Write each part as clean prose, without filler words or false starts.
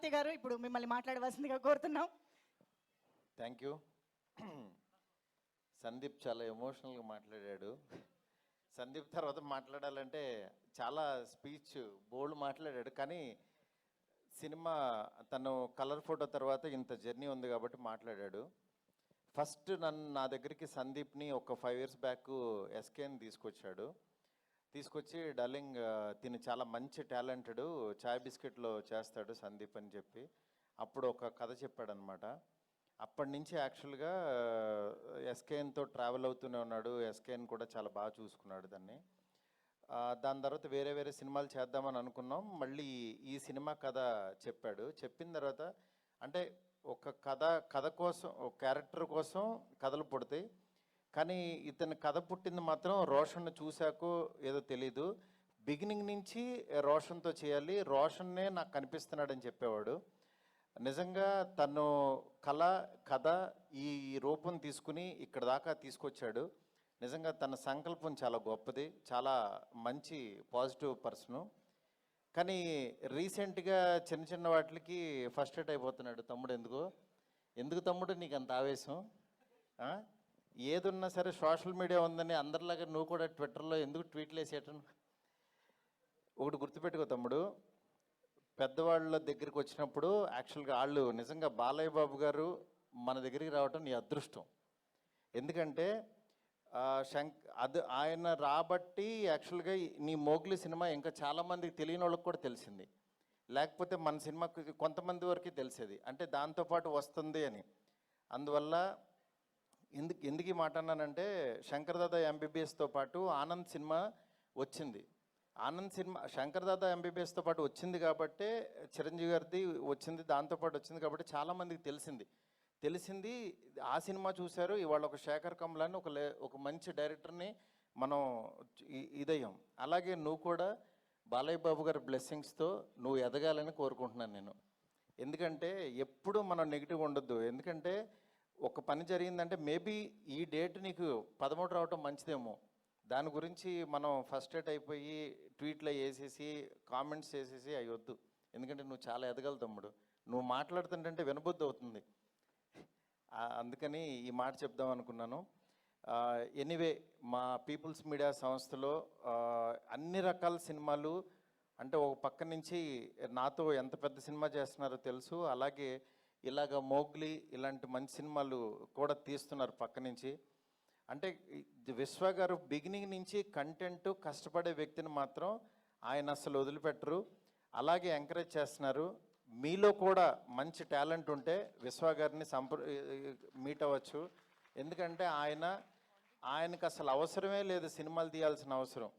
కార్తీ గారు ఇప్పుడు మిమ్మల్ని మాట్లాడవలసిందిగా కోరుతున్నాం. Thank you. సందీప్ చాలా ఎమోషనల్గా మాట్లాడాడు. సందీప్ తర్వాత మాట్లాడాలంటే చాలా స్పీచ్ బోల్డ్ మాట్లాడాడు, కానీ సినిమా తను కలర్ ఫోటో తర్వాత ఇంత జర్నీ ఉంది కాబట్టి మాట్లాడాడు. ఫస్ట్ నా దగ్గరికి సందీప్ని ఒక 5 years బ్యాక్ ఎస్కేని తీసుకొచ్చి డార్లింగ్ తిని చాలా మంచి టాలెంటెడ్, చాయ్ బిస్కెట్లో చేస్తాడు సందీప్ అని చెప్పి అప్పుడు ఒక కథ చెప్పాడనమాట. అప్పటి నుంచి యాక్చువల్గా ఎస్కేఎన్తో ట్రావెల్ అవుతూనే ఉన్నాడు. ఎస్కేఎన్ కూడా చాలా బాగా చూసుకున్నాడు దాన్ని. దాని తర్వాత వేరే సినిమాలు చేద్దామని అనుకున్నాం. మళ్ళీ ఈ సినిమా కథ చెప్పాడు. చెప్పిన తర్వాత అంటే ఒక కథ కోసం, ఒక క్యారెక్టర్ కోసం కథలు పుడతాయి, కానీ ఇతని కథ పుట్టింది మాత్రం రోషన్ను చూశాకో ఏదో తెలీదు. బిగినింగ్ నుంచి రోషన్తో చేయాలి, రోషన్నే నాకు కనిపిస్తున్నాడని చెప్పేవాడు. నిజంగా తను కథ ఈ రూపం తీసుకుని ఇక్కడ దాకా తీసుకొచ్చాడు. నిజంగా తన సంకల్పం చాలా గొప్పది, చాలా మంచి పాజిటివ్ పర్సను. కానీ రీసెంట్గా చిన్న వాటికి ఫస్ట్రేట్ అయిపోతున్నాడు. తమ్ముడు ఎందుకు తమ్ముడు నీకు అంత ఆవేశం? ఏదున్నా సరే సోషల్ మీడియా ఉందని అందరిలాగా నువ్వు కూడా ట్విట్టర్లో ఎందుకు ట్వీట్లు వేసేయటం? ఒకటి గుర్తుపెట్టుకో తమ్ముడు, పెద్దవాళ్ళ దగ్గరికి వచ్చినప్పుడు యాక్చువల్గా వాళ్ళు నిజంగా బాలయ్య బాబు గారు మన దగ్గరికి రావటం నీ అదృష్టం. ఎందుకంటే ఆయన రాబట్టి యాక్చువల్గా నీ మోగ్లీ సినిమా ఇంకా చాలామందికి తెలియని వాళ్ళకి కూడా తెలిసింది. లేకపోతే మన సినిమాకి కొంతమంది వరకు తెలిసేది, అంటే దాంతోపాటు వస్తుంది అని. అందువల్ల ఎందుకు ఈ మాట అన్నానంటే, శంకర్ దాదా ఎంబీబీఎస్తో పాటు ఆనంద్ సినిమా వచ్చింది. శంకర్ దాదా ఎంబీబీఎస్తో పాటు వచ్చింది కాబట్టి, చిరంజీవి గారిది వచ్చింది దాంతోపాటు వచ్చింది కాబట్టి చాలామందికి తెలిసింది. ఆ సినిమా చూశారు. ఇవాళ ఒక శేఖర్ కమలాన్ని ఒక మంచి డైరెక్టర్ని మనం ఇదయ్యాం. అలాగే నువ్వు కూడా బాలయ్య బాబు గారి బ్లెస్సింగ్స్తో నువ్వు ఎదగాలని కోరుకుంటున్నాను నేను. ఎందుకంటే ఎప్పుడు మనం నెగిటివ్ ఉండొద్దు. ఎందుకంటే ఒక పని జరిగిందంటే మేబీ ఈ డేట్ నీకు 13 రావటం మంచిదేమో, దాని గురించి మనం ఫస్ట్రేట్ అయిపోయి ట్వీట్లో వేసేసి కామెంట్స్ వేసేసి అవి వద్దు. ఎందుకంటే నువ్వు చాలా ఎదగలు తమ్ముడు. నువ్వు మాట్లాడుతుంటే వినబుద్ధి అవుతుంది. అందుకని ఈ మాట చెప్దాం అనుకున్నాను. ఎనీవే, మా పీపుల్స్ మీడియా సంస్థలో అన్ని రకాల సినిమాలు, అంటే ఒక పక్క నుంచి నాతో ఎంత పెద్ద సినిమా చేస్తున్నారో తెలుసు, అలాగే ఇలాగ మోగ్లీ ఇలాంటి మంచి సినిమాలు కూడా తీస్తున్నారు పక్క నుంచి. అంటే విశ్వ గారు బిగినింగ్ నుంచి కంటెంట్ కష్టపడే వ్యక్తిని మాత్రం ఆయన అసలు వదిలిపెట్టరు, అలాగే ఎంకరేజ్ చేస్తున్నారు. మీలో కూడా మంచి టాలెంట్ ఉంటే విశ్వ గారిని మీట్ అవ్వచ్చు. ఎందుకంటే ఆయనకు అసలు అవసరమే లేదు సినిమాలు తీయాల్సిన అవసరం,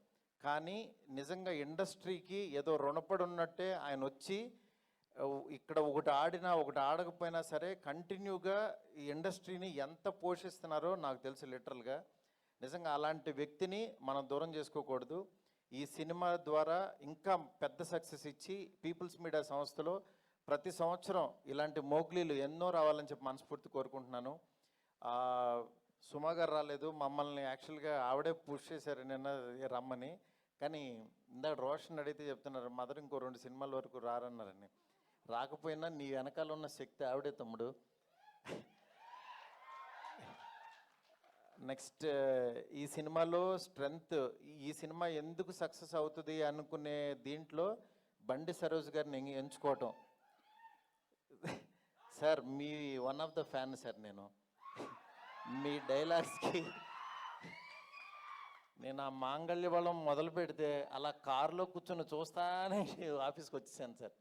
కానీ నిజంగా ఇండస్ట్రీకి ఏదో రుణపడి ఉన్నట్టే ఆయన వచ్చి ఇక్కడ ఒకటి ఆడినా ఒకటి ఆడకపోయినా సరే కంటిన్యూగా ఈ ఇండస్ట్రీని ఎంత పోషిస్తున్నారో నాకు తెలుసు లిటరల్గా. నిజంగా అలాంటి వ్యక్తిని మనం దూరం చేసుకోకూడదు. ఈ సినిమా ద్వారా ఇంకా పెద్ద సక్సెస్ ఇచ్చి పీపుల్స్ మీడియా సంస్థలో ప్రతి సంవత్సరం ఇలాంటి మోగ్లీలు ఎన్నో రావాలని చెప్పి మనస్ఫూర్తి కోరుకుంటున్నాను. సుమా గారు రాలేదు, మమ్మల్ని యాక్చువల్గా ఆవిడే పుష్ చేశారు నిన్న రమ్మని, కానీ ఇందాక రోషన్ అడిగితే చెప్తున్నారు మదర్ ఇంకో 2 సినిమాల వరకు రారన్నారని. రాకపోయినా నీ వెనకాల ఉన్న శక్తి ఆవిడే తమ్ముడు. నెక్స్ట్ ఈ సినిమాలో స్ట్రెంగ్త్, ఈ సినిమా ఎందుకు సక్సెస్ అవుతుంది అనుకునే దీంట్లో బండి సరోజ్ గారిని ఎంచుకోవటం. సార్ మీ one of the fan sir. నేను మీ డైలాగ్స్కి నేను ఆ మాంగళ్య బలం మొదలు పెడితే అలా కారులో కూర్చొని చూస్తానే ఆఫీస్కి వచ్చేసాను సార్.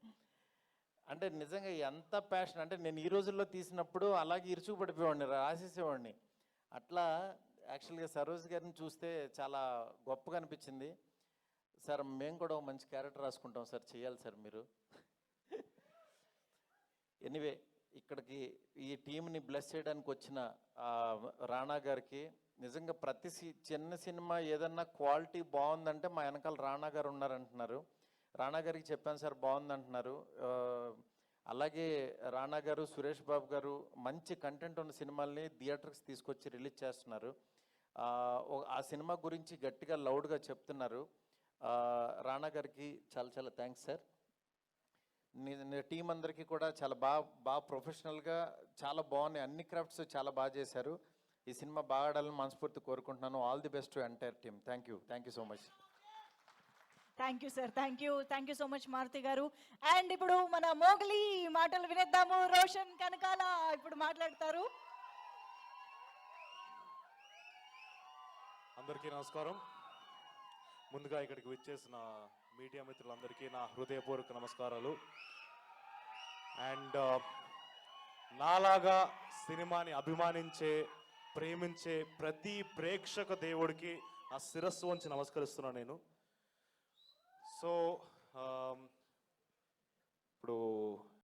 అంటే నిజంగా ఎంత ప్యాషన్ అంటే, నేను ఈ రోజుల్లో తీసినప్పుడు అలాగే ఇరుచుకు పడిపోయేవాడిని, రాసేసేవాడిని. అట్లా యాక్చువల్గా సరోజ్ గారిని చూస్తే చాలా గొప్పగా అనిపించింది. సార్ మేము కూడా ఒక మంచి క్యారెక్టర్ రాసుకుంటాం సార్, చేయాలి సార్ మీరు. ఎనీవే, ఇక్కడికి ఈ టీంని బ్లెస్ చేయడానికి వచ్చిన రాణా గారికి నిజంగా ప్రతి చిన్న సినిమా ఏదన్నా క్వాలిటీ బాగుందంటే మా వెనకాల రాణా గారు ఉన్నారంటున్నారు. రాణా గారికి చెప్పాను సార్ బాగుందంటున్నారు. అలాగే రాణా గారు, సురేష్ బాబు గారు మంచి కంటెంట్ ఉన్న సినిమాల్ని థియేటర్కి తీసుకొచ్చి రిలీజ్ చేస్తున్నారు. ఆ సినిమా గురించి గట్టిగా లౌడ్గా చెప్తున్నారు. రాణా గారికి చాలా చాలా థ్యాంక్స్ సార్. నీ టీం అందరికీ కూడా చాలా బాగా ప్రొఫెషనల్గా చాలా బాగున్నాయి, అన్ని క్రాఫ్ట్స్ చాలా బాగా చేశారు. ఈ సినిమా బాగా ఆడాలని మనస్ఫూర్తి కోరుకుంటున్నాను. All the best to entire team. Thank you so much. Thank you sir, thank you so much Maruthi గారు. అండ్ ఇప్పుడు మన మోగలి మాటలు వినేద్దాము. రోషన్ కనకాల ఇప్పుడు మాట్లాడతారు. అందరికీ నమస్కారం. ముందుగా ఇక్కడికి విచ్చేసిన మీడియా మిత్రులందరికీ నా హృదయపూర్వక నమస్కారాలు. అండ్ నాలాగా సినిమాని అభిమానించే, ప్రేమించే ప్రతి ప్రేక్షక దేవుడికి నా శిరస్సు వంచి నమస్కరిస్తున్నాను నేను. సో ఇప్పుడు